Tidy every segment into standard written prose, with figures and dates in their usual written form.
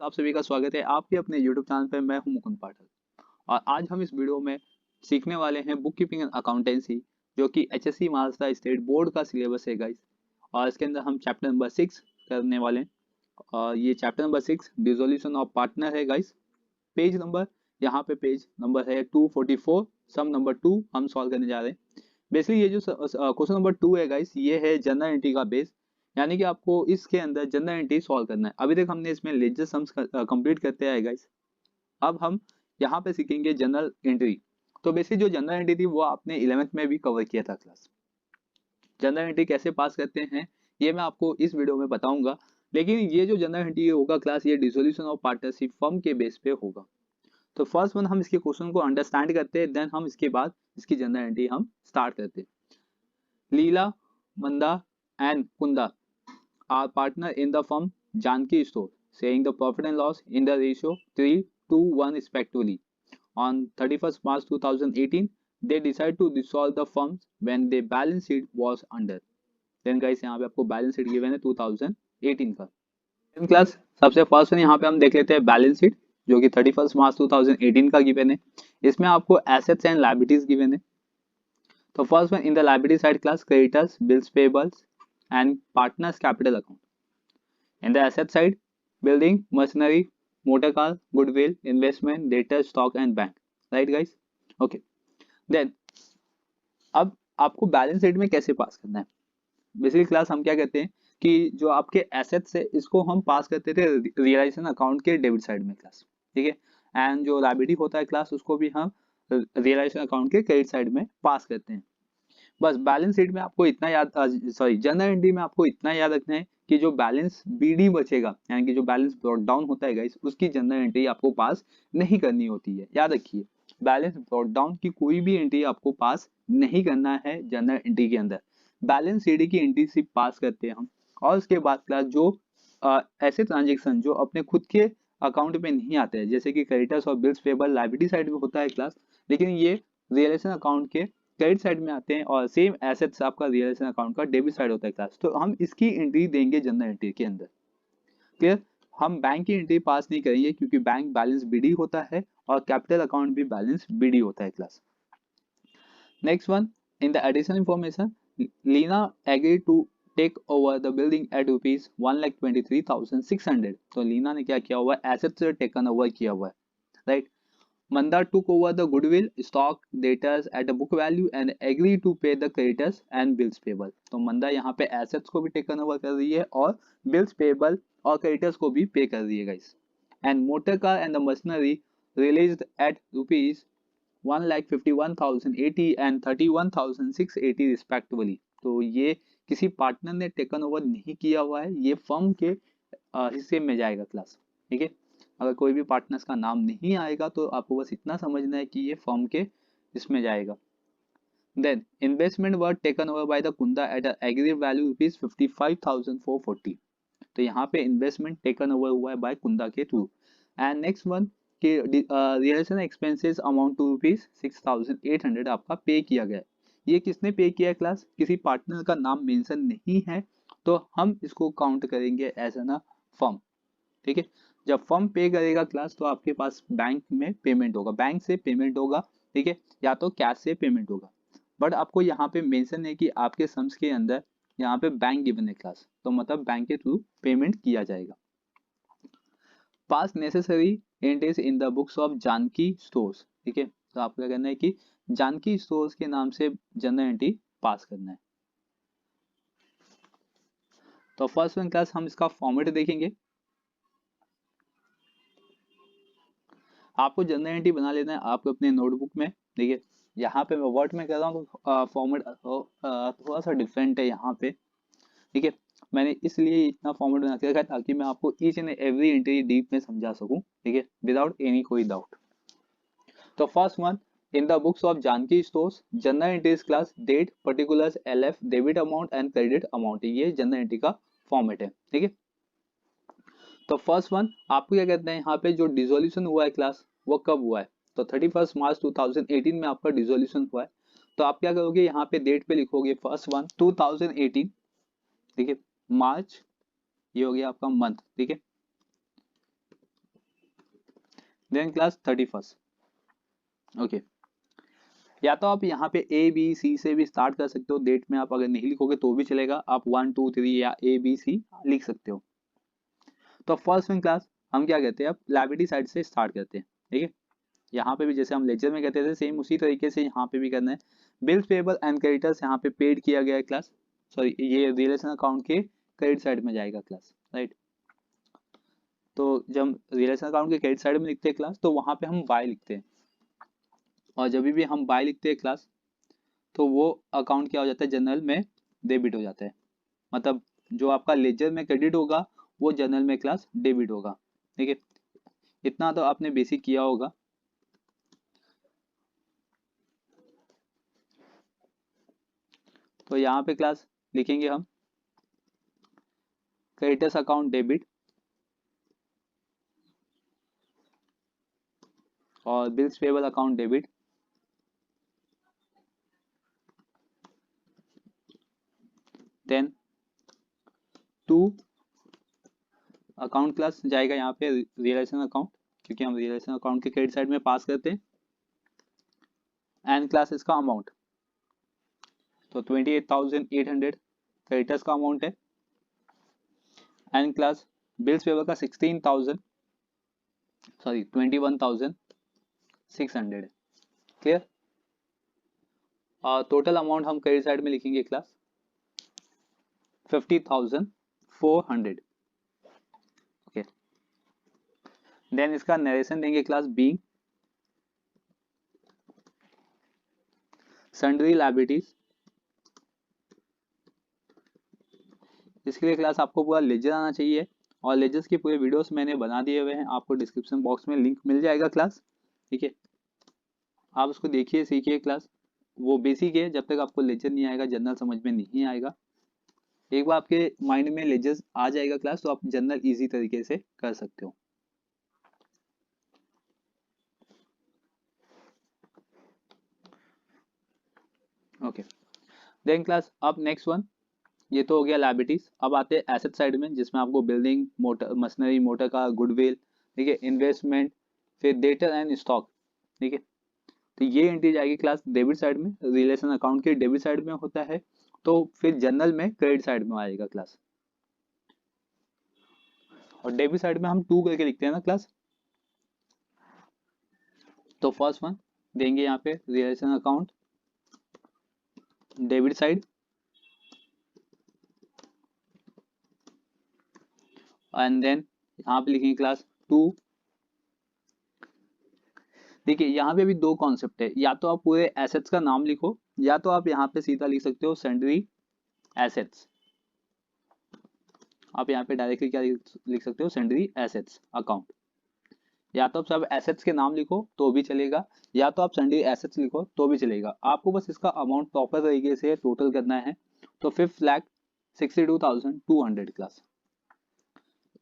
आप सभी का स्वागत है आपके अपने YouTube चैनल पे। मैं हूं मुकुंद पाठक और आज हम इस वीडियो में सीखने वाले हैं बुक कीपिंग एंड अकाउंटेंसी, जो कि HSC महाराष्ट्र स्टेट बोर्ड का सिलेबस है गाइस। और इसके अंदर हम चैप्टर नंबर 6 करने वाले हैं। और ये chapter number 6 dissolution of partner है गाइस। पेज नंबर, यहाँ पे पेज नंबर है 244। सम नंबर 2 हम सॉल्व करने जा रहे हैं। बेसिकली ये जो क्वेश्चन नंबर 2 है गाइस, ये है जनरल एंट्री का बेस, यानी कि आपको इसके अंदर जनरल एंट्री सॉल्व करना है। अभी तक हमने इसमें लेजर सम्स कंप्लीट करते आए गाइस। अब हम यहाँ पे सीखेंगे जनरल एंट्री। तो बेसिकली जो जनरल एंट्री थी वो आपने 11th में भी कवर किया था क्लास। जनरल एंट्री कैसे पास करते हैं ये मैं आपको इस वीडियो में बताऊंगा। लेकिन ये जो जनरल एंट्री होगा क्लास, ये डिसोल्यूशन ऑफ पार्टनरशिप फर्म के बेस पे होगा। तो फर्स्ट वन हम इसके क्वेश्चन को अंडरस्टैंड करते हैं, देन हम इसके बाद इसकी जनरल एंट्री हम स्टार्ट करते हैं। Leela, Manda and Kunda are partner in the firm Janki Store, sharing the profit and loss in the ratio 3:1 respectively. On 31st March 2018, they decided to dissolve the firm when their balance sheet was under. Then guys यहाँ पे आपको balance sheet given है 2018 का। Class सबसे first one यहाँ पे हम देख लेते हैं बैलेंस शीट, जो कि 31st मार्च 2018 का गिवन है। इसमें आपको एसेट्स एंड लायबिलिटीज गिवन है। तो first one in the liability side class, creditors, bills payables and partners capital account. In the asset side, building, machinery, motor car, goodwill, investment, data, stock and bank. Right guys? Okay. Then अब आपको balance sheet में कैसे पास करना है। Basically class हम क्या कहते हैं कि जो आपके एसेट्स है इसको हम पास करते थे रियलाइजेशन अकाउंट के डेबिट साइड में क्लास, ठीक है। एंड जो लायबिलिटी होता है क्लास, उसको भी हम रियलाइजेशन अकाउंट के क्रेडिट साइड में पास करते हैं। बस बैलेंस शीट में आपको इतना याद, सॉरी जनरल एंट्री में आपको इतना याद रखना है कि जो बैलेंस बीडी बचेगा, यानी कि जो बैलेंस ब्रॉट डाउन होता है गाइस, उसकी जनरल एंट्री आपको पास नहीं करनी होती है। याद रखिए, बैलेंस ब्रॉट डाउन की कोई भी एंट्री आपको पास नहीं करना है जनरल एंट्री के अंदर। बैलेंस शीट की एंट्री सिर्फ पास करते हैं हम। और उसके बाद क्लास जो ऐसे ट्रांजेक्शन जो अपने खुद के अकाउंट में नहीं आते हैं, जैसे कि क्रेडिटर्स और बिल्स पेबल लायबिलिटी साइड में होता है क्लास, लेकिन ये रियलाइजेशन अकाउंट के क्रेडिट साइड में आते हैं, और सेम एसेट्स आपका रियलाइजेशन अकाउंट का डेबिट साइड होता है क्लास। तो हम इसकी एंट्री देंगे जनरल एंट्री के अंदर। क्लियर? हम बैंक की एंट्री पास नहीं करेंगे, क्योंकि बैंक बैलेंस बीडी होता है और कैपिटल अकाउंट भी बैलेंस बीडी होता है class. Next one, in the additional information, Leena agree to take over the building at rupees 1,23,600। तो लीना ने क्या किया हुआ है, एसेट से टेकन ओवर किया हुआ है, right. Mandar took over the goodwill, stock, debtors at a book value and agreed to pay the creditors and bills payable. तो मंदा यहाँ पे assets को भी टेकन ओवर कर रही है और bills payable और creditors को भी पे कर रही है guys. And motor car and the machinery released at rupees 1,51,080 and 31,680 respectively. तो ये किसी पार्टनर ने टेकन ओवर नहीं किया हुआ है, ये फर्म के हिस्से में जाएगा क्लास, ठीक है। अगर कोई भी पार्टनर्स का नाम नहीं आएगा तो आपको बस इतना समझना है कि ये फर्म के इसमें जाएगा। Then investment were taken over by the Kunda at agreed value rupees 55,440। तो यहाँ पे इन्वेस्टमेंट टेकन ओवर हुआ है बाय कुंदा के थ्रू। एंड नेक्स्ट वन के realisation expenses amount to rupees 6,800 आपका पे किया गया है। ये किसने पे किया है क्लास, किसी पार्टनर का नाम मेंशन नहीं है, तो हम इसको काउंट करेंगे एज एन अ फर्म, ठीक है। जब फर्म पे करेगा क्लास, तो आपके पास बैंक में पेमेंट होगा, बैंक से पेमेंट होगा, ठीक है, या तो कैश से पेमेंट होगा। बट आपको यहाँ पे मेंशन है कि आपके सम्स के अंदर यहाँ पे बैंक गिवन है क्लास, तो मतलब बैंक के थ्रू पेमेंट किया जाएगा। Pass necessary entries in the books of Janki stores, ठीक है। तो आपको क्या करना है कि जानकी स्टोर्स के नाम से जनरल एंट्री पास करना है। तो फर्स्ट वन क्लास हम इसका फॉर्मेट देखेंगे। आपको जनरल एंट्री बना लेना है आप अपने नोटबुक में, देखिए यहाँ पे मैं वर्ड में कर रहा हूँ तो फॉर्मेट थोड़ा सा डिफरेंट है यहाँ पे, ठीक है। मैंने इसलिए इतना फॉर्मेट बना के रखा है ताकि मैं आपको each and every entry deep में समझा सकूं, ठीक है, विदाउट एनी कोई डाउट। तो first one, in the books of Janki stores journal entries class, date, particulars, LF, debit amount and credit amount, ये जनरल एंट्री का फॉर्मेट है, ठीक है। तो फर्स्ट वन आपको क्या कहते हैं, यहाँ पे जो डिसोल्यूशन हुआ है क्लास, वो कब हुआ है, तो 31 मार्च 2018 में आपका डिसोल्यूशन हुआ है। तो आप क्या करोगे, यहाँ पे डेट पे लिखोगे फर्स्ट वन 2018, ठीक है, मार्च, ये हो गया आपका मंथ, ठीक है। Then class 31st। ओके, या तो आप यहाँ पे ए बी सी से भी स्टार्ट कर सकते हो, डेट में आप अगर नहीं लिखोगे तो भी चलेगा, आप 1 2 3 या ए बी सी लिख सकते हो। तो फर्स्ट वन क्लास हम क्या कहते हैं, अब लाइबिलिटी साइड से स्टार्ट करते हैं। ठीक है, यहाँ पे भी जैसे हम लेजर में कहते थे सेम उसी तरीके से यहाँ पे भी करना है। बिल्स पेबल एंड क्रेडिटर्स यहाँ पे पेड किया गया है क्लास, सॉरी ये रिलेशन अकाउंट के क्रेडिट साइड में जाएगा क्लास, राइट। तो जब रिलेशन अकाउंट के क्रेडिट साइड में लिखते हैं क्लास, तो वहां पे हम बाय लिखते हैं, और जब भी हम बाय लिखते हैं क्लास, तो वो अकाउंट क्या हो जाता है, जनरल में डेबिट हो जाता है। मतलब जो आपका लेजर में क्रेडिट होगा वो जनरल में क्लास डेबिट होगा। ठीक है, इतना तो आपने बेसिक किया होगा। तो यहाँ पे क्लास लिखेंगे हम क्रेडिटर्स अकाउंट डेबिट और bills payable account debit. Then to account class जाएगा यहाँ पे रिलेशन अकाउंट, क्योंकि हम रिलेशन अकाउंट के क्रेडिट साइड में पास करते हैं। एंड क्लास इसका अमाउंट, तो 28,800 क्रेडिटर्स का अमाउंट है। एंड क्लास बिल्स पेबल का 16,000 सॉरी 21,600 है। क्लियर। और टोटल अमाउंट हम क्रेडिट साइड में लिखेंगे क्लास 50,400। ओके, देन इसका नरेशन देंगे क्लास बीइंग सन्ड्री लायबिलिटीज। इसके लिए क्लास आपको पूरा लेजर आना चाहिए, और लेजर्स के पूरे वीडियोस मैंने बना दिए हुए हैं, आपको डिस्क्रिप्शन बॉक्स में लिंक मिल जाएगा क्लास। ठीक है, आप उसको देखिए सीखिए क्लास। वो बेसिक है, जब तक आपको लेजर नहीं आएगा जनरल समझ में नहीं आएगा। एक बार आपके माइंड में लेजर्स आ जाएगा क्लास, तो आप जनरल इजी तरीके से कर सकते हो। ओके, देन क्लास अब नेक्स्ट वन, ये तो हो गया लायबिलिटीज। अब आते हैं एसेट साइड में, जिसमें आपको बिल्डिंग, मोटर, मशीनरी, मोटर का गुडविल, ठीक है, इन्वेस्टमेंट, फिर डेटर एंड स्टॉक। ठीक है, तो ये एंट्री जाएगी क्लास डेबिट साइड में, रिलेशन अकाउंट के डेबिट साइड में होता है, तो फिर जनरल में क्रेडिट साइड में आएगा क्लास। और डेबिट साइड में हम 2 करके लिखते हैं ना क्लास। तो फर्स्ट वन देंगे यहाँ पे realisation account debit side, and then यहाँ पे लिखेंगे क्लास 2। देखिए यहाँ पे भी दो कॉन्सेप्ट है, या तो आप पूरे एसेट्स का नाम लिखो, या तो आप यहाँ पे सीधा लिख सकते हो सन्ड्री एसेट्स। आप यहाँ पे डायरेक्टली क्या लिख सकते हो, सन्ड्री एसेट्स अकाउंट। या तो आप सब एसेट्स के नाम लिखो तो भी चलेगा, या तो आप सन्ड्री एसेट्स लिखो तो भी चलेगा। आपको बस इसका अमाउंट प्रॉपर तरीके से टोटल करना है। तो 5,62,200 क्लास,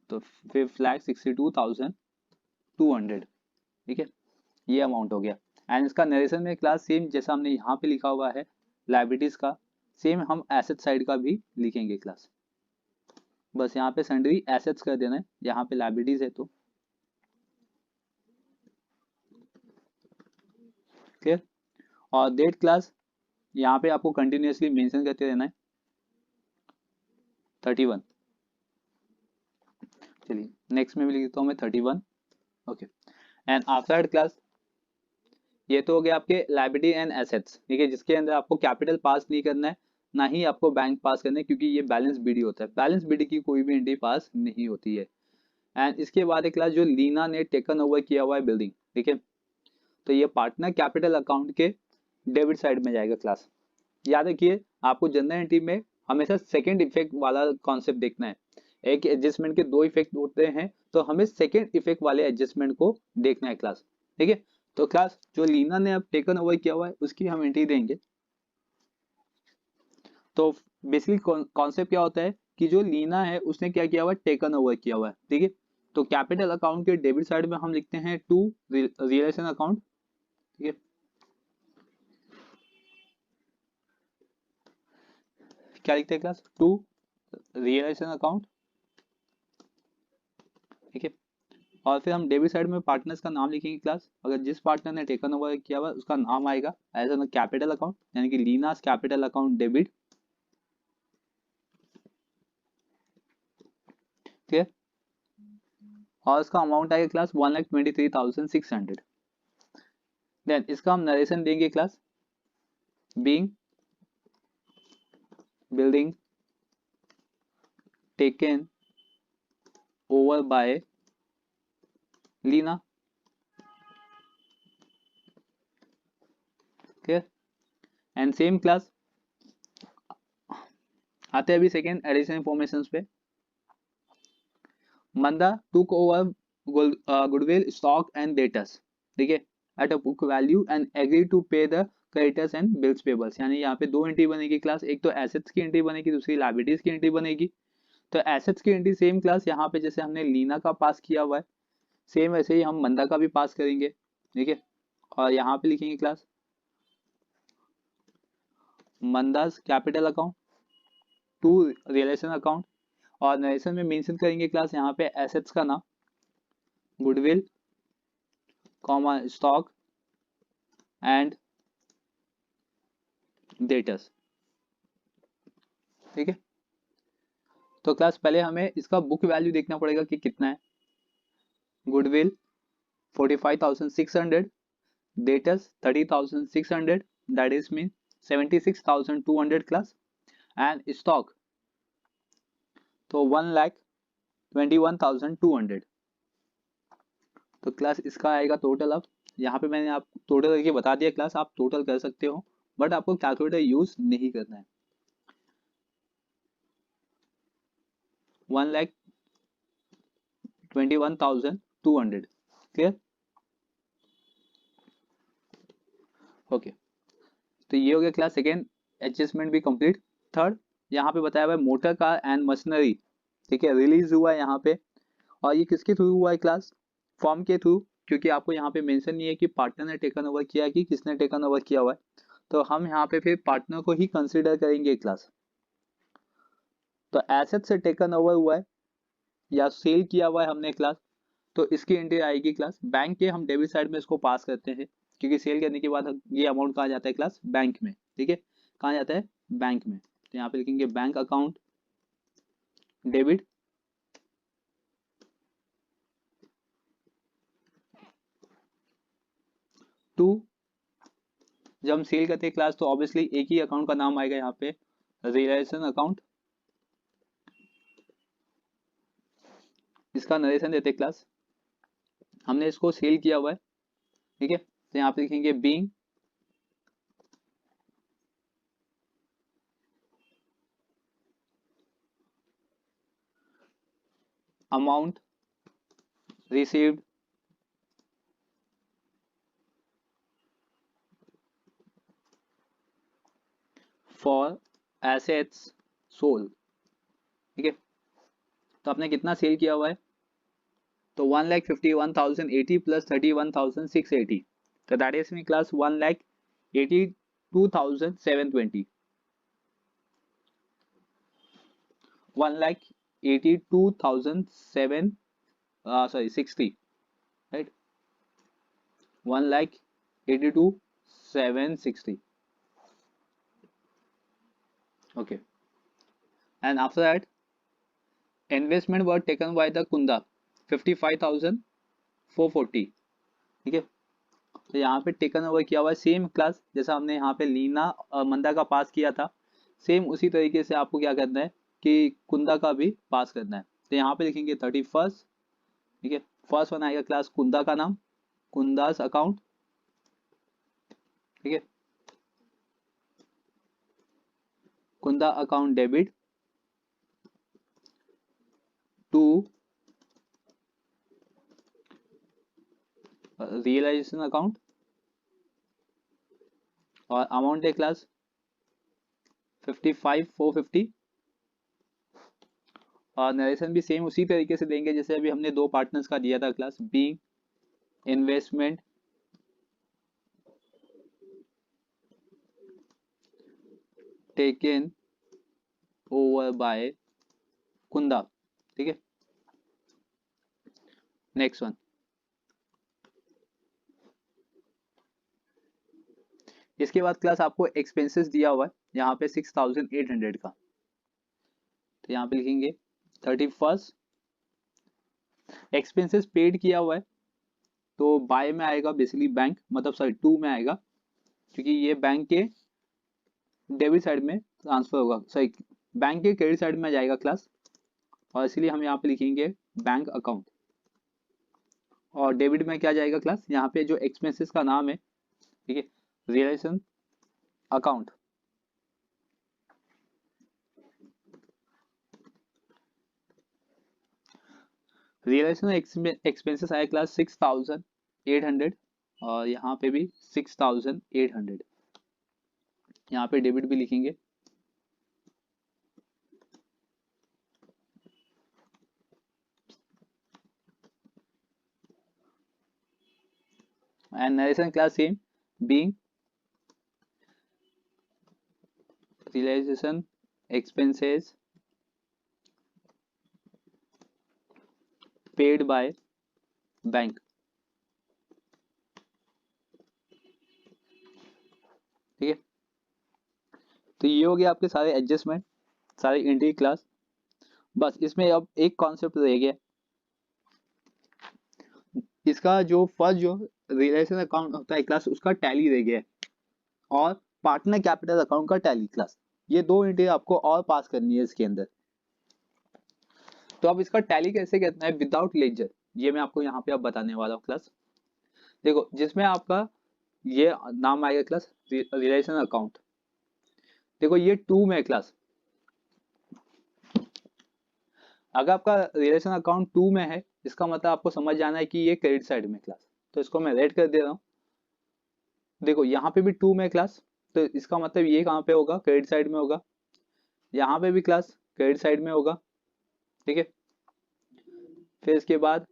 तो 5,62,200। ठीक है, ये अमाउंट हो गया। एंड इसका नरेशन में क्लास सेम जैसा हमने यहाँ पे लिखा हुआ है लाइबिलिटीज का, सेम हम एसेट साइड का भी लिखेंगे क्लास। बस यहाँ पे सन्ड्री एसेट्स कर देना है, यहाँ पे लाइबिलिटीज है तो क्लियर। और डेट क्लास यहाँ पे आपको कंटिन्यूअसली मेंशन करते रहना है 31। चलिए नेक्स्ट में भी लिख देता हूँ मैं 31। ओके, एंड आफ्टर क्लास ये तो हो गया आपके लायबिलिटी एंड एसेट्स। ठीक है, जिसके अंदर आपको कैपिटल पास नहीं करना है, ना ही आपको बैंक पास करना है, क्योंकि ये बैलेंस बीडी होता है। बैलेंस बीडी की कोई भी एंट्री पास नहीं होती है। एंड इसके बाद एक क्लास जो लीना ने टेकन ओवर किया हुआ है बिल्डिंग, ठीक है, तो ये पार्टनर कैपिटल अकाउंट के डेबिट साइड में जाएगा क्लास। याद रखिए आपको जनरल एंट्री में हमेशा सेकेंड इफेक्ट वाला कॉन्सेप्ट देखना है। एक एडजस्टमेंट के दो इफेक्ट होते हैं, तो हमें सेकेंड इफेक्ट वाले एडजस्टमेंट को देखना है क्लास। ठीक है, तो क्लास जो लीना ने अब टेकन ओवर किया हुआ है उसकी हम एंट्री देंगे। तो बेसिकली कॉन्सेप्ट क्या होता है कि जो लीना है उसने क्या किया हुआ है, टेकन ओवर किया हुआ है। ठीक है, तो कैपिटल अकाउंट के डेबिट साइड में हम लिखते हैं टू रिलेशन अकाउंट। ठीक है, क्या लिखते हैं क्लास, टू रिलेशन अकाउंट। ठीक है, और फिर हम डेबिट साइड में पार्टनर्स का नाम लिखेंगे क्लास। अगर जिस पार्टनर ने टेकन ओवर किया हुआ उसका नाम आएगा एज एन कैपिटल अकाउंट, यानी कि लीनास कैपिटल अकाउंट डेबिट। ठीक है, और इसका अमाउंट आएगा क्लास 1,23,600। देन इसका हम नरेशन देंगे class, being building taken over by Leena. ठीक, एंड सेम क्लास आते हैं अभी सेकेंड एडिशन इंफॉर्मेशन पे। Manda took over goodwill stock and debtors, ठीक है, at a book value and agree to pay the creditors and bills payables. यानी यहाँ पे दो एंट्री बनेगी क्लास, एक तो एसेट्स की एंट्री बनेगी, दूसरी लायबिलिटीज की एंट्री बनेगी। तो एसेट्स की एंट्री सेम क्लास यहाँ पे जैसे हमने लीना का पास किया हुआ है सेम वैसे ही हम मंदा का भी पास करेंगे। ठीक है, और यहाँ पे लिखेंगे class Manda's capital account to realisation account, और नरेशन में मेंशन करेंगे क्लास यहाँ पे एसेट्स का नाम goodwill comma stock and debtors. ठीक है, तो क्लास पहले हमें इसका बुक वैल्यू देखना पड़ेगा कि कितना है। Goodwill 45,600, debtors 30,600, that is mean 76,200 class, and stock तो 1,21,200। तो क्लास इसका आएगा टोटल। अब यहाँ पे मैंने आप टोटल करके बता दिया क्लास, आप टोटल कर सकते हो बट आपको कैलकुलेटर यूज नहीं करना है। 1,21,200, क्लियर? ओके, तो ये हो गया क्लास सेकेंड एडजस्टमेंट भी कंप्लीट। थर्ड यहाँ पे बताया हुआ है मोटर कार एंड मशीनरी, ठीक है, रिलीज हुआ है यहाँ पे। और ये किसके थ्रू हुआ है क्लास? फॉर्म के थ्रू, क्योंकि आपको यहाँ पे मेंशन नहीं है कि पार्टनर ने टेकन ओवर किया है कि किसने टेकन ओवर किया हुआ है, तो हम यहाँ पे फिर पार्टनर को ही कंसिडर करेंगे क्लास। तो एसेट से टेकन ओवर हुआ है या सेल किया हुआ है हमने क्लास, तो इसकी एंट्री आएगी क्लास बैंक के, हम डेबिट साइड में इसको पास करते हैं क्योंकि सेल करने के बाद ये अमाउंट कहाँ जाता है क्लास? बैंक में। ठीक है, कहाँ जाता है? बैंक में। तो यहाँ पे लिखेंगे बैंक अकाउंट डेबिट टू, जब हम सेल करते हैं क्लास तो ऑब्वियसली एक ही अकाउंट का नाम आएगा यहाँ पे, रिलेशन अकाउंट। इसका नरेशन देते क्लास, हमने इसको सेल किया हुआ है। ठीक है, तो यहाँ पे लिखेंगे being amount received for assets sold. ठीक है, तो आपने कितना सेल किया हुआ है? तो 1,51,080 प्लस 31,680, तो that is mean class 1,82,720, 1,82,007 sorry 60, right? 1,82,760. Okay, and after that investment were taken by the Kunda 55,440. ठीक है, तो यहाँ पे टेकन ओवर किया हुआ है सेम क्लास जैसा हमने यहाँ पे लीना और मंदा का पास किया था, सेम उसी तरीके से आपको क्या करना है कि कुंदा का भी पास करना है। तो यहाँ पे लिखेंगे 31st। ठीक है, फर्स्ट वन आएगा क्लास कुंदा का नाम, कुंदास अकाउंट। ठीक है, Kunda account debit to realisation account, और अमाउंट है क्लास 55,450, और नरेशन भी सेम उसी तरीके से देंगे जैसे अभी हमने दो पार्टनर्स का दिया था class, being investment taken over by Kunda. ठीक है, नेक्स्ट वन, इसके बाद क्लास आपको एक्सपेंसेस दिया हुआ है यहाँ पे 6800 का, तो यहाँ पे लिखेंगे 31st एक्सपेंसेस पेड किया हुआ है, तो बाय में आएगा बेसिकली बैंक, मतलब सॉरी टू में आएगा, क्योंकि ये बैंक के डेबिट साइड में ट्रांसफर होगा, सॉरी बैंक के क्रेडिट साइड में जाएगा क्लास, और इसलिए हम यहाँ पे लिखेंगे बैंक अकाउंट। और डेबिट में क्या जाएगा क्लास, यहाँ पे जो एक्सपेंसेस का नाम है, ठीक है, रिलेशन अकाउंट, रियलाइजेशन एक्सपेंसेस आया क्लास 6800, और यहाँ पे भी 6800, यहाँ पे डेबिट भी लिखेंगे। And narration class same, being realisation expenses paid by bank, ठीक है। तो ये हो गया आपके सारे एडजस्टमेंट, सारी एंट्री क्लास। बस इसमें अब एक कॉन्सेप्ट रह गया, इसका जो फर्स्ट जो रिलेशन अकाउंट होता है क्लास, उसका टैली रह गया है, और पार्टनर कैपिटल अकाउंट का टैली क्लास, ये दो एंट्री आपको और पास करनी है इसके अंदर। तो अब इसका टैली कैसे करना है विदाउट लेजर, ये मैं आपको यहाँ पे अब बताने वाला हूँ क्लास। देखो जिसमें आपका ये नाम आएगा क्लास रिलेशन अकाउंट, देखो ये टू में क्लास, अगर आपका रिलेशन अकाउंट टू में है, इसका मतलब आपको समझ जाना है कि ये क्रेडिट साइड में क्लास, तो इसको मैं रेड कर दे रहा हूँ। देखो यहाँ पे भी टू में क्लास, तो इसका मतलब ये कहाँ पे होगा, क्रेडिट साइड में होगा, यहाँ पे भी क्लास क्रेडिट साइड में होगा, ठीक है। फिर इसके बाद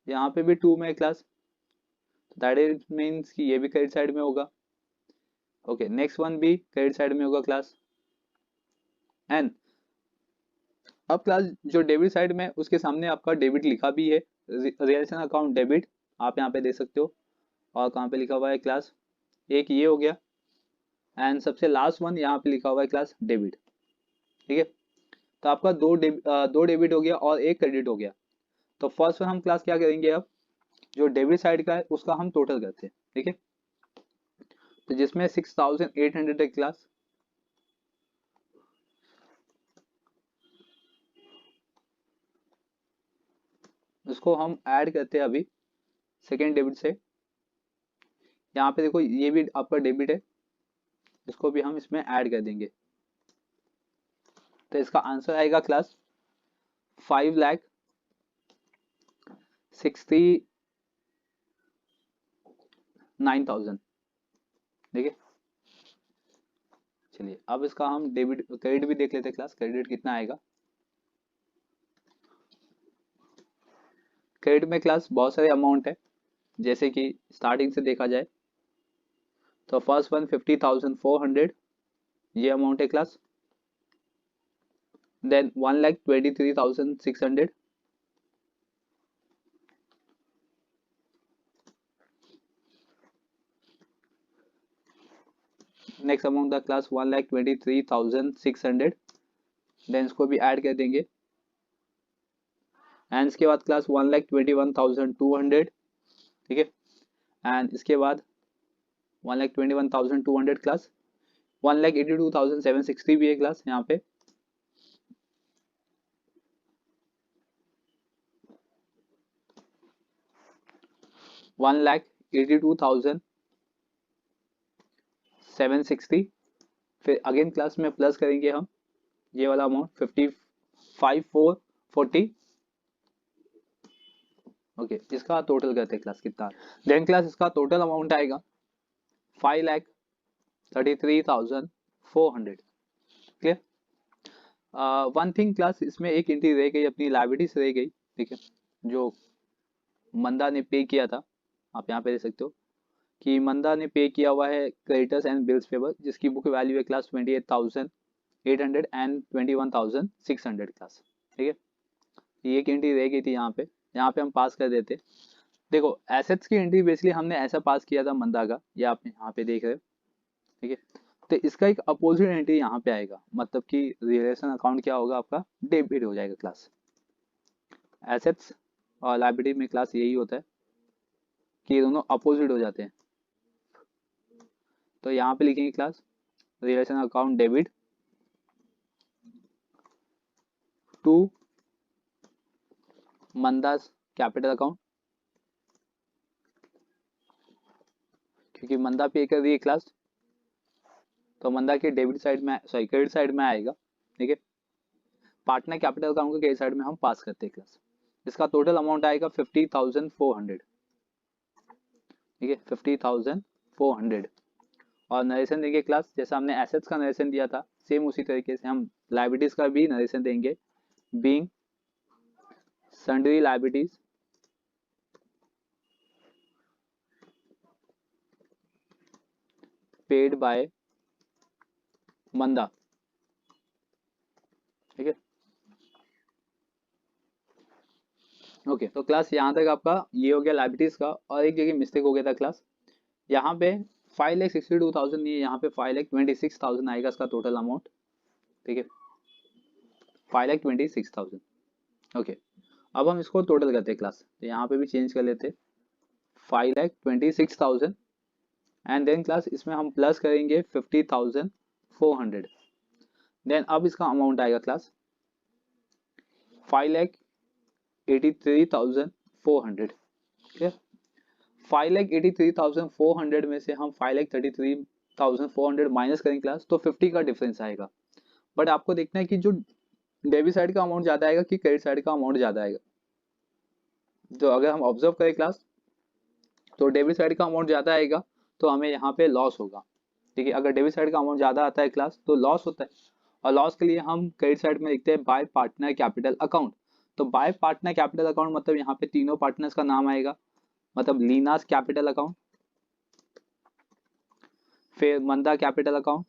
यहाँ पे भी टू में क्लास, दैट इज मीन्स कि ये भी क्रेडिट साइड में होगा, ओके। नेक्स्ट वन भी क्रेडिट साइड में होगा क्लास। एंड अब क्लास जो डेबिट साइड में, उसके सामने आपका डेबिट लिखा भी है, रिलेशन अकाउंट डेबिट, आप यहाँ पे देख सकते हो, और कहाँ पे लिखा हुआ है क्लास, एक ये हो गया, एंड सबसे लास्ट वन यहाँ पे लिखा हुआ है क्लास डेबिट, ठीक है। तो आपका दो डेबिट हो गया और एक क्रेडिट हो गया। तो फर्स्ट वन हम क्लास क्या करेंगे, अब जो डेबिट साइड का है उसका हम टोटल करते हैं, ठीक है। तो जिसमें 6800 है क्लास, उसको हम ऐड करते हैं अभी सेकेंड डेबिट से। यहाँ पे देखो ये भी आपका डेबिट है, इसको भी हम इसमें ऐड कर देंगे, तो इसका आंसर आएगा क्लास 5,69,000, ठीक है। चलिए अब इसका हम डेबिट क्रेडिट भी देख लेते हैं क्लास, क्रेडिट कितना आएगा। क्रेडिट में क्लास बहुत सारे अमाउंट है, जैसे कि स्टार्टिंग से देखा जाए तो फर्स्ट वन 50,400, ये अमाउंट है class. Then 1,23,600, next amount the class 1,23,600, then इसको भी ऐड कर देंगे। एंड इसके बाद क्लास 1,21,200, ठीक है। एंड इसके बाद 1,21,200 क्लास 1,82,760 भी है क्लास यहाँ पे। $1,82,760, फिर अगेन क्लास में प्लस करेंगे हम ये वाला अमाउंट 55,440, ओके। इसका टोटल करते हैं क्लास कितना, देन क्लास इसका टोटल अमाउंट आएगा 5,33,400, क्लियर। वन थिंग क्लास, इसमें एक एंट्री रह गई, अपनी लाइबिलिटीज रह गई, ठीक है, जो मंदा ने पे किया था, आप यहाँ पे देख सकते हो कि मंदा ने पे किया हुआ है क्रेडिटर्स एंड बिल्स पेबल, जिसकी बुक वैल्यू है क्लास 28,800 एंड 21,600 क्लास, ठीक है। ये एक एंट्री रह गई थी यहाँ पे, यहाँ पे हम पास कर देते। देखो एसेट्स की एंट्री बेसिकली हमने ऐसा पास किया था मंदा का, ये आप यहाँ पे देख रहे हो, ठीक है। तो इसका एक अपोजिट एंट्री यहाँ पे आएगा, मतलब कि रिलेशन अकाउंट क्या होगा आपका, डेबिट हो जाएगा क्लास। एसेट्स और लायबिलिटी में क्लास यही होता है कि ये दोनों अपोजिट हो जाते हैं। तो यहाँ पे लिखेंगे class realisation account debit to Manda's capital account, क्योंकि मंदा पे कर रही है क्लास, तो मंदा के डेबिट साइड में, सॉरी क्रेडिट साइड में आएगा, ठीक है। पार्टनर कैपिटल अकाउंट के क्रेडिट साइड में हम पास करते हैं क्लास। इसका टोटल अमाउंट आएगा 50,400, ठीक है, 50,400। और नरेशन देंगे क्लास, जैसा हमने एसेट्स का नरेशन दिया था सेम उसी तरीके से हम लाइबिलिटीज का भी नरेशन देंगे। Being sundry liabilities paid by Manda, ठीक है। ओके तो क्लास यहाँ तक आपका ये हो गया लाइबिलिटीज का। और एक जगह मिस्टेक हो गया था क्लास, यहाँ पे 5,62,000 नहीं है, यहाँ पे 5,26,000 आएगा इसका टोटल अमाउंट, ठीक है, 5,26,000। ओके अब हम इसको टोटल करते हैं क्लास, तो यहाँ पे भी चेंज कर लेते 5,26,000 एंड देन क्लास इसमें हम प्लस करेंगे 50,400। देन अब इसका अमाउंट आएगा क्लास 5,83,400, ठीक है। 5,83,400 में से हम 5,33,400 माइनस करेंगे क्लास, तो 50 का डिफरेंस आएगा। बट आपको देखना है कि जो डेबिट साइड का अमाउंट ज्यादा आएगा कि क्रेडिट साइड का अमाउंट ज्यादा आएगा। तो अगर हम ऑब्जर्व करें क्लास, तो डेबिट साइड का अमाउंट ज्यादा आएगा तो हमें यहाँ पे लॉस होगा, ठीक है। अगर डेबिट साइड का अमाउंट ज्यादा आता है क्लास तो लॉस होता है, और लॉस के लिए हम क्रेडिट साइड में लिखते हैं बाय पार्टनर कैपिटल अकाउंट। तो बाय पार्टनर कैपिटल अकाउंट मतलब यहाँ पे तीनों पार्टनर्स का नाम आएगा, मतलब लीनास कैपिटल अकाउंट, फिर मंदा कैपिटल अकाउंट,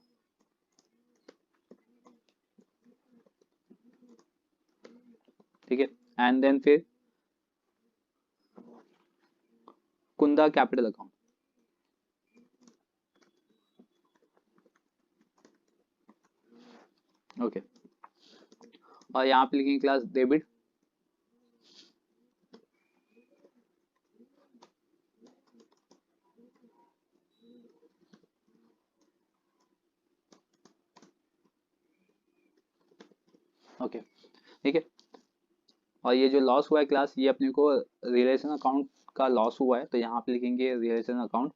ठीक है, एंड देन फिर कुंदा कैपिटल अकाउंट। ओके और यहाँ पे लिखेंगे क्लास डेबिट ओके, ठीक है। और ये जो लॉस हुआ है क्लास, ये अपने को रियलाइजेशन अकाउंट का लॉस हुआ है, तो यहाँ पे लिखेंगे रियलाइजेशन अकाउंट,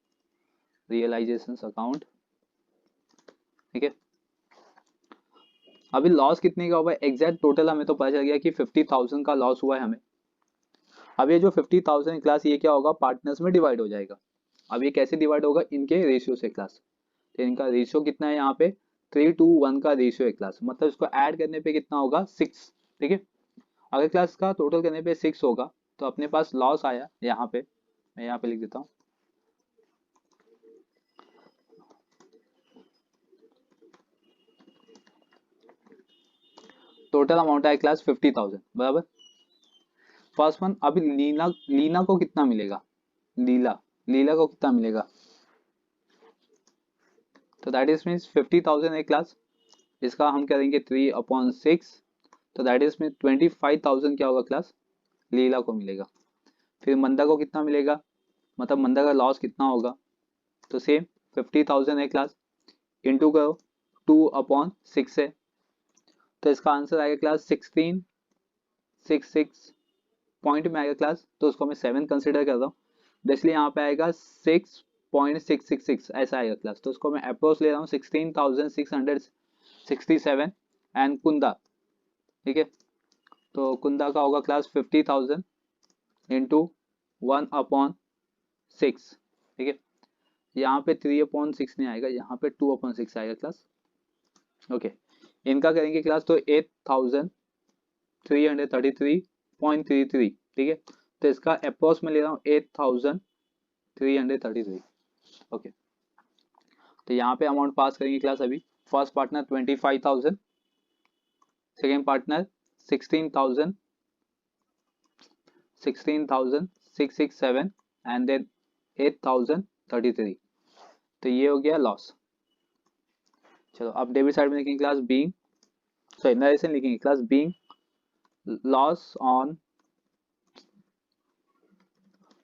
रियलाइजेशन अकाउंट, ठीक है। अभी लॉस कितने का हुआ है एग्जैक्ट टोटल हमें तो पता चल गया कि 50,000 का लॉस हुआ है हमें। अब ये जो 50,000 क्लास ये क्या होगा, पार्टनर्स में डिवाइड हो जाएगा। अब ये कैसे डिवाइड होगा, इनके रेशियो से क्लास। तो इनका रेशियो कितना है यहाँ पे, 3:1 का रेशियो है क्लास, मतलब इसको ऐड करने पे कितना होगा 6, ठीक है। अगर क्लास का टोटल करने पे 6 होगा तो अपने पास लॉस आया यहाँ पे, मैं यहाँ पे लिख देता हूँ, टोटल अमाउंट आया क्लास 50,000 बराबर। फर्स्ट वन, अभी लीना लीना को कितना मिलेगा, लीला लीला को कितना मिलेगा, तो दैट इज मीन्स 50,000 है क्लास, इसका हम करेंगे 3/6, तो दैट इज मीन 25,000 क्या होगा क्लास, लीला को मिलेगा। फिर मंदा को कितना मिलेगा, मतलब मंदा का लॉस कितना होगा, तो सेम 50,000 है क्लास, इंटू करो 2/6 है, तो इसका आंसर आएगा क्लास 1666 पॉइंट में आएगा क्लास, तो उसको मैं 7 कंसिडर कर रहा हूँ, इसलिए यहाँ पे आएगा 6.666 ऐसा आएगा क्लास, तो उसको मैं अप्रोच ले रहा हूँ 16,667 एंड कुंदा, ठीक है। तो कुंदा का होगा क्लास 50,000 इंटू 1/6, ठीक है। यहाँ पे 3/6 नहीं आएगा, यहाँ पे 2/6 आएगा क्लास, ओके। इनका करेंगे क्लास तो 8,333.33, ठीक है। तो इसका अप्रोक्स में ले रहा हूँ 8,333, ओके। तो यहाँ पे अमाउंट पास करेंगे क्लास अभी, first partner 25,000, second partner 16,000 16,667 and then 8,033। तो ये हो गया लॉस। चलो अब डेबिट साइड में लिखेंगे क्लास बीइंग, सॉरी नरेशन लिखेंगे class being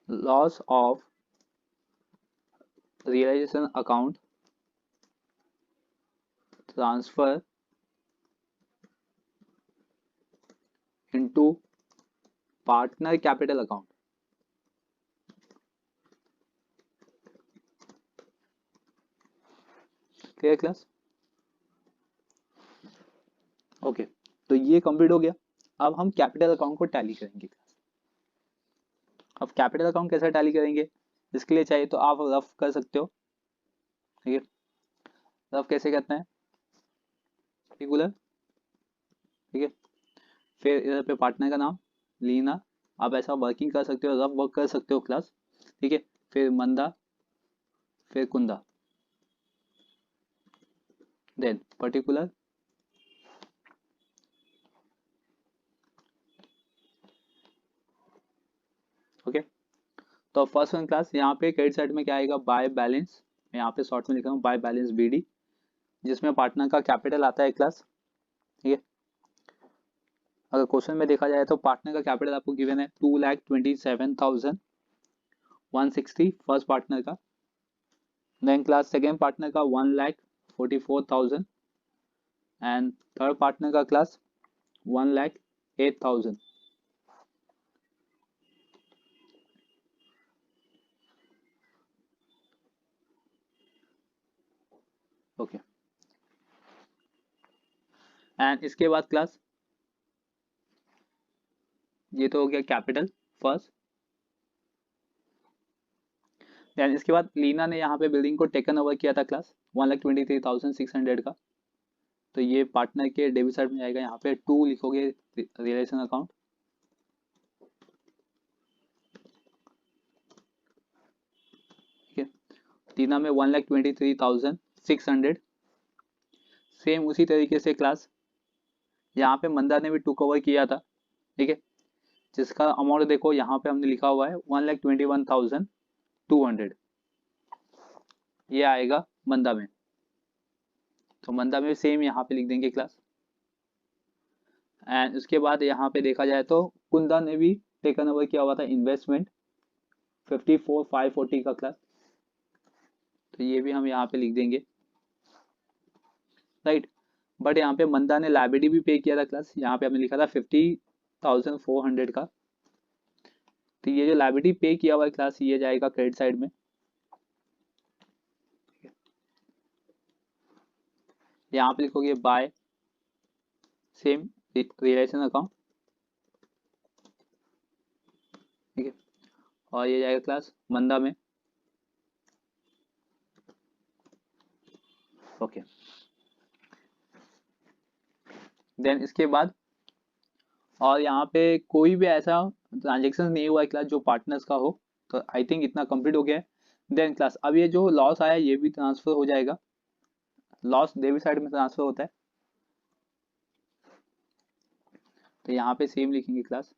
loss of realisation account transfer into partner capital account. Clear class? Okay, तो ये कंप्लीट हो गया। अब हम कैपिटल अकाउंट को टैली करेंगे क्लास। अब कैपिटल अकाउंट कैसे टैली करेंगे, इसके लिए चाहिए तो आप रफ कर सकते हो। ठीक है, रफ कैसे करते हैं, रेगुलर। ठीक है, फिर इधर पे पार्टनर का नाम लीना, आप ऐसा वर्किंग कर सकते हो, रफ वर्क कर सकते हो क्लास। ठीक है, फिर मंदा, फिर कुंदा, देन पर्टिकुलर, ओके। तो फर्स्ट वन क्लास यहाँ पे क्रेडिट साइड में क्या आएगा, बाय बैलेंस, यहाँ पे शॉर्ट में लिखा हूँ बाय बैलेंस बीडी, जिसमें पार्टनर का कैपिटल आता है क्लास। ठीक है, अगर क्वेश्चन में देखा जाए तो पार्टनर का कैपिटल आपको गिवन है 2,27,160 फर्स्ट पार्टनर का। देन क्लास सेकेंड पार्टनर का 1,44,000 एंड थर्ड पार्टनर का क्लास 1,08,000। ओके, एंड इसके बाद क्लास ये तो हो गया कैपिटल फर्स्ट। देन इसके बाद लीना ने यहाँ पे बिल्डिंग को टेकन ओवर किया था क्लास 1,23,600 का। तो ये पार्टनर के डेबिट साइड में आएगा, यहाँ पे 2 लिखोगे रिलेशन अकाउंट। ठीक है, लीना में 1,23,600। सेम उसी तरीके से क्लास यहाँ पे मंदा ने भी 2 कवर किया था। ठीक है, जिसका अमाउंट देखो यहाँ पे हमने लिखा हुआ है 1,21,200, ये आएगा मंदा में। तो मंदा में सेम यहाँ पे लिख देंगे क्लास। एंड उसके बाद यहाँ पे देखा जाए तो कुंदा ने भी टेकन ओवर किया हुआ था इन्वेस्टमेंट 54,540 का क्लास। तो ये भी हम यहाँ पे लिख देंगे, राइट। बट यहाँ पे मंदा ने लाइबिलिटी भी पे किया था क्लास, यहाँ पे हमने लिखा था 50,400 का। तो ये जो लाइबिलिटी पे किया हुआ है क्लास, ये जाएगा क्रेडिट साइड में। यहाँ पे लिखोगे बाय सेम रिलेशन अकाउंट। ठीक है, और ये जाएगा क्लास मंदा में। ओके, देन इसके बाद और यहाँ पे कोई भी ऐसा ट्रांजेक्शन नहीं हुआ है क्लास जो पार्टनर्स का हो। तो आई थिंक इतना कंप्लीट हो गया है। देन क्लास अब ये जो लॉस आया ये भी ट्रांसफर हो जाएगा, लॉस डेबिट साइड में ट्रांसफर होता है। तो यहाँ पे सेम लिखेंगे क्लास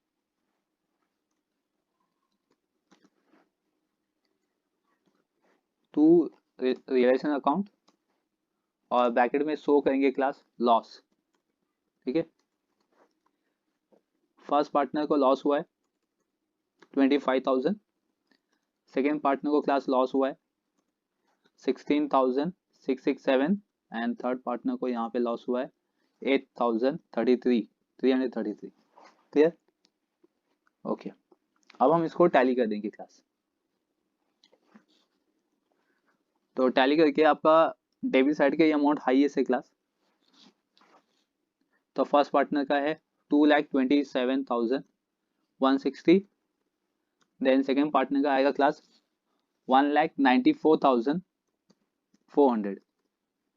टू रिलेशन अकाउंट और ब्रैकेट में शो करेंगे क्लास लॉस। ठीक है, फर्स्ट पार्टनर को लॉस हुआ है 25,000, सेकेंड पार्टनर को क्लास लॉस हुआ है 16,667 एंड थर्ड पार्टनर को यहाँ पे लॉस हुआ है 8,033 क्लियर? ओके, अब हम इसको टैली कर देंगे क्लास। तो टैली करके आपका डेबिट साइड का ये अमाउंट हाईएस्ट है क्लास। तो फर्स्ट पार्टनर का है 2,27,160। देन सेकेंड पार्टनर का आएगा क्लास 1,94,400।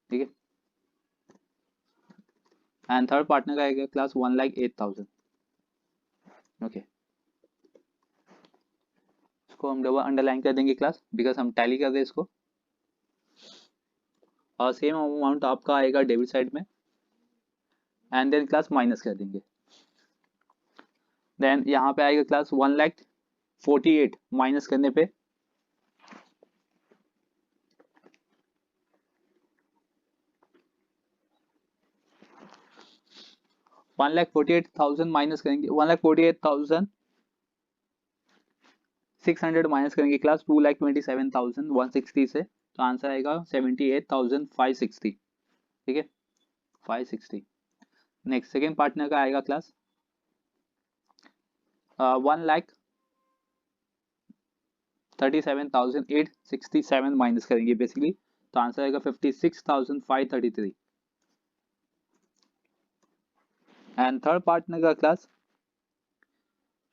ठीक है, एंड थर्ड पार्टनर का आएगा क्लास 1,08,000। ओके, इसको हम डबल अंडरलाइन कर देंगे क्लास बिकॉज हम टैली कर रहे हैं इसको। और सेम अमाउंट आपका आएगा डेबिट साइड में एंड देन क्लास माइनस कर देंगे। देन यहाँ पे आएगा क्लास 1,48,000 माइनस करने पे 1,48,000 माइनस करेंगे 1,48,600 माइनस करेंगे क्लास 2,27,160 से, तो आंसर आएगा 78,560। ठीक है 560। नेक्स्ट सेकेंड पार्टनर का आएगा क्लास 1,37,867 माइनस करेंगे बेसिकली, तो आंसर आएगा 56,533। एंड थर्ड पार्टनर का क्लास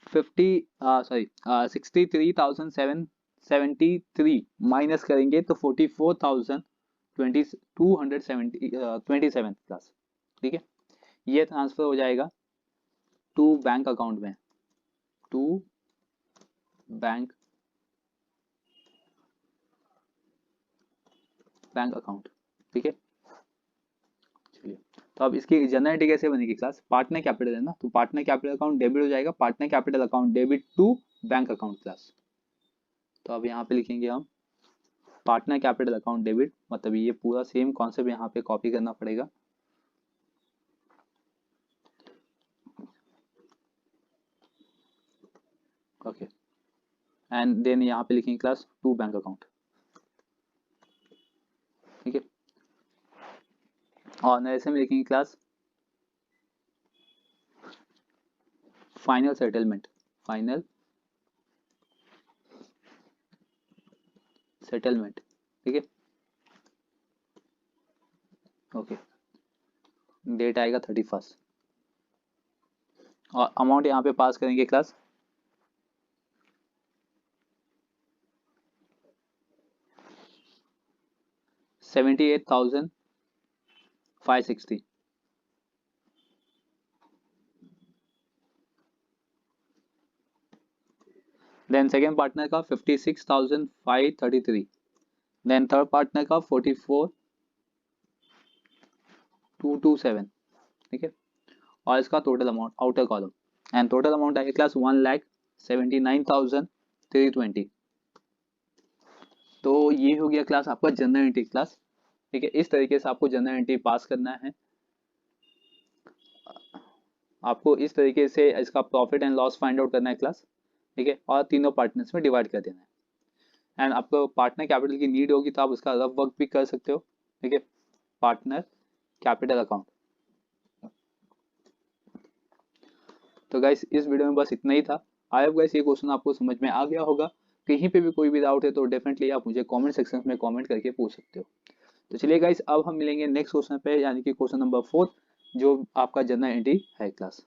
63,773 माइनस करेंगे तो 44,227 क्लास। ठीक है ये ट्रांसफर हो जाएगा टू बैंक अकाउंट में, टू बैंक अकाउंट। ठीक है चलिए, तो अब इसकी जनरल एंट्री कैसे बनेगी क्लास, पार्टनर कैपिटल है ना, तो पार्टनर कैपिटल अकाउंट डेबिट हो जाएगा, partner capital account debit to bank account class. तो अब यहाँ पे लिखेंगे हम पार्टनर कैपिटल अकाउंट डेबिट, मतलब ये पूरा सेम कॉन्सेप्ट यहाँ पे कॉपी करना पड़ेगा। ओके एंड देन यहाँ पे लिखेंगे क्लास टू बैंक अकाउंट। ठीक है और ऐसे में लिखेंगे class final settlement, final settlement. ठीक है ओके डेट आएगा 31 और अमाउंट यहाँ पे पास करेंगे क्लास 78,560। देन सेकेंड पार्टनर का 56,533। देन थर्ड पार्टनर का 44,227। ठीक है और इसका total amount outer column and total amount आएगा क्लास 1,79,320। तो ये हो गया क्लास आपका जनरल एंट्री क्लास। ठीक है इस तरीके से आपको जनरल एंट्री पास करना है, आपको इस तरीके से इसका profit and loss find out करना है क्लास। ठीक है और तीनों पार्टनर्स में डिवाइड कर देना है एंड आपको पार्टनर कैपिटल की नीड होगी तो आप उसका रफ वर्क भी कर सकते हो। ठीक है पार्टनर कैपिटल अकाउंट। तो गाइस इस वीडियो में बस इतना ही था। आई होप गाइस ये क्वेश्चन आपको समझ में आ गया होगा। कहीं पे भी कोई भी डाउट है तो डेफिनेटली आप मुझे कमेंट सेक्शन में कमेंट करके पूछ सकते हो। तो चलिए गाइस अब हम मिलेंगे नेक्स्ट क्वेश्चन पे, यानी कि क्वेश्चन नंबर 4 जो आपका जनरल एंट्री है क्लास।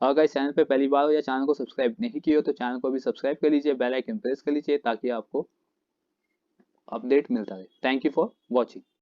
अगर गाइस चैनल पे पहली बार हो या चैनल को सब्सक्राइब नहीं किया हो तो चैनल को भी सब्सक्राइब कर लीजिए, बेल आइकन प्रेस कर लीजिए ताकि आपको अपडेट मिलता रहे। Thank you for watching.